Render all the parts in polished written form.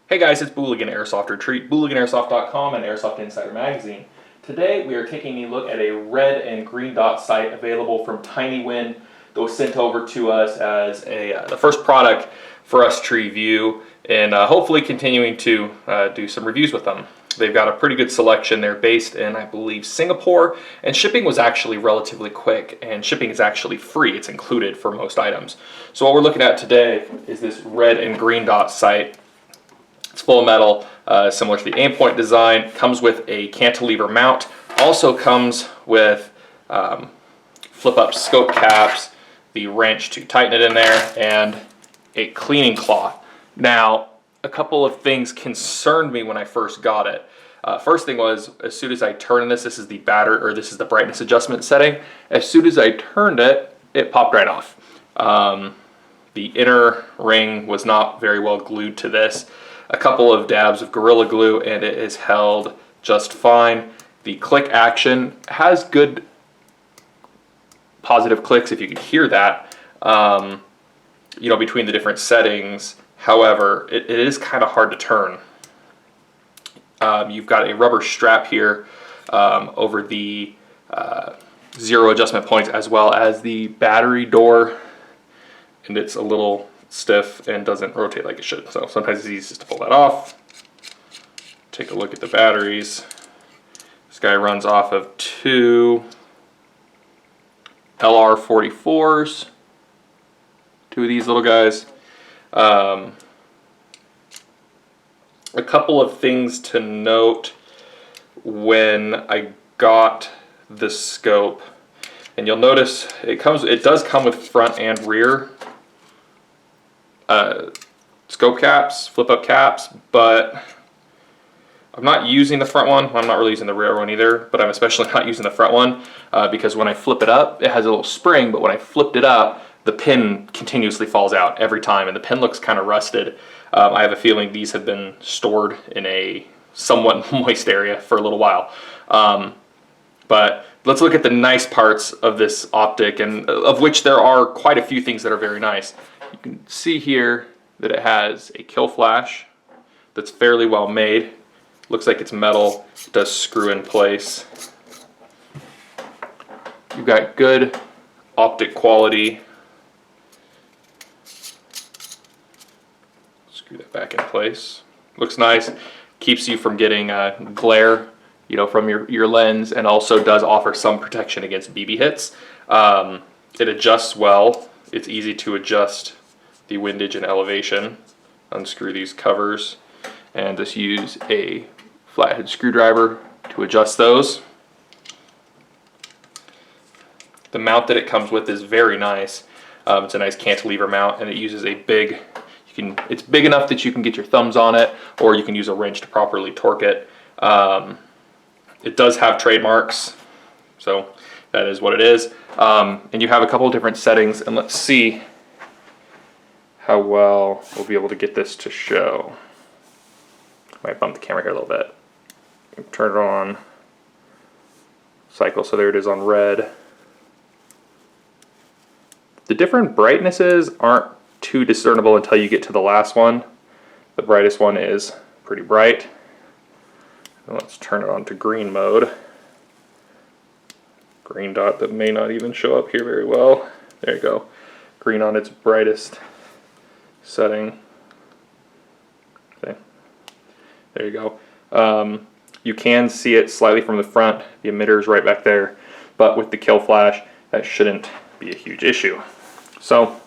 Hey guys, it's Booligan Airsoft Retreat, BooliganAirsoft.com and Airsoft Insider Magazine. Today we are taking a look at a red and green dot sight available from TinyWind that was sent over to us as the first product for us to review and hopefully continuing to do some reviews with them. They've got a pretty good selection. They're based in, I believe, Singapore, and shipping was actually relatively quick, and shipping is actually free. It's included for most items. So what we're looking at today is this red and green dot sight. It's full of metal, similar to the Aimpoint design. Comes with a cantilever mount. Also comes with flip-up scope caps, the wrench to tighten it in there, and a cleaning cloth. Now, a couple of things concerned me when I first got it. First thing was, as soon as I turned this is the this is the brightness adjustment setting. As soon as I turned it, it popped right off. The inner ring was not very well glued to this. A couple of dabs of Gorilla Glue and it is held just fine. The click action has good positive clicks, if you can hear that, you know, between the different settings. However, it is kind of hard to turn. You've got a rubber strap here over the zero adjustment points, as well as the battery door, and it's a little stiff and doesn't rotate like it should. So sometimes it's easy just to pull that off. Take a look at the batteries. This guy runs off of two LR44s, two of these little guys. A couple of things to note when I got the scope, and you'll notice it does come with front and rear scope caps, flip-up caps, but I'm not using the front one. I'm not really using the rear one either, but I'm especially not using the front one because when I flip it up, it has a little spring, but when I flipped it up, the pin continuously falls out every time, and the pin looks kind of rusted. I have a feeling these have been stored in a somewhat moist area for a little while. But let's look at the nice parts of this optic, and of which there are quite a few things that are very nice. You can see here that it has a kill flash that's fairly well made. Looks like it's metal. It does screw in place. You've got good optic quality. Screw that back in place. Looks nice. Keeps you from getting glare, you know, from your lens, and also does offer some protection against BB hits. It adjusts well. It's easy to adjust the windage and elevation. Unscrew these covers and just use a flathead screwdriver to adjust those. The mount that it comes with is very nice. It's a nice cantilever mount, and it uses a big, it's big enough that you can get your thumbs on it, or you can use a wrench to properly torque it. It does have trademarks, so that is what it is. And you have a couple of different settings, and let's see how well we'll be able to get this to show. Might bump the camera here a little bit. Turn it on. Cycle, so there it is on red. The different brightnesses aren't too discernible until you get to the last one. The brightest one is pretty bright. And let's turn it on to green mode. Green dot that may not even show up here very well. There you go. Green on its brightest setting. Okay. There you go. You can see it slightly from the front. The emitter is right back there, but with the kill flash, that shouldn't be a huge issue. So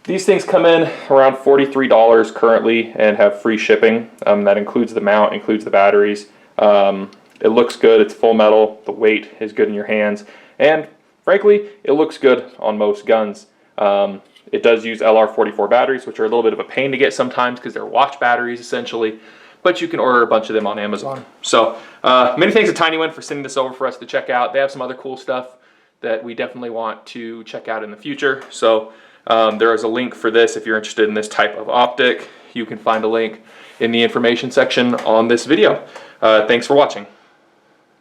these things come in around $43 currently and have free shipping. That includes the mount, includes the batteries. It looks good. It's full metal. The weight is good in your hands, and frankly, it looks good on most guns. It does use LR44 batteries, which are a little bit of a pain to get sometimes because they're watch batteries essentially, but you can order a bunch of them on Amazon. So many thanks to TinyWind for sending this over for us to check out. They have some other cool stuff that we definitely want to check out in the future. So there is a link for this if you're interested in this type of optic. You can find a link in the information section on this video. Thanks for watching.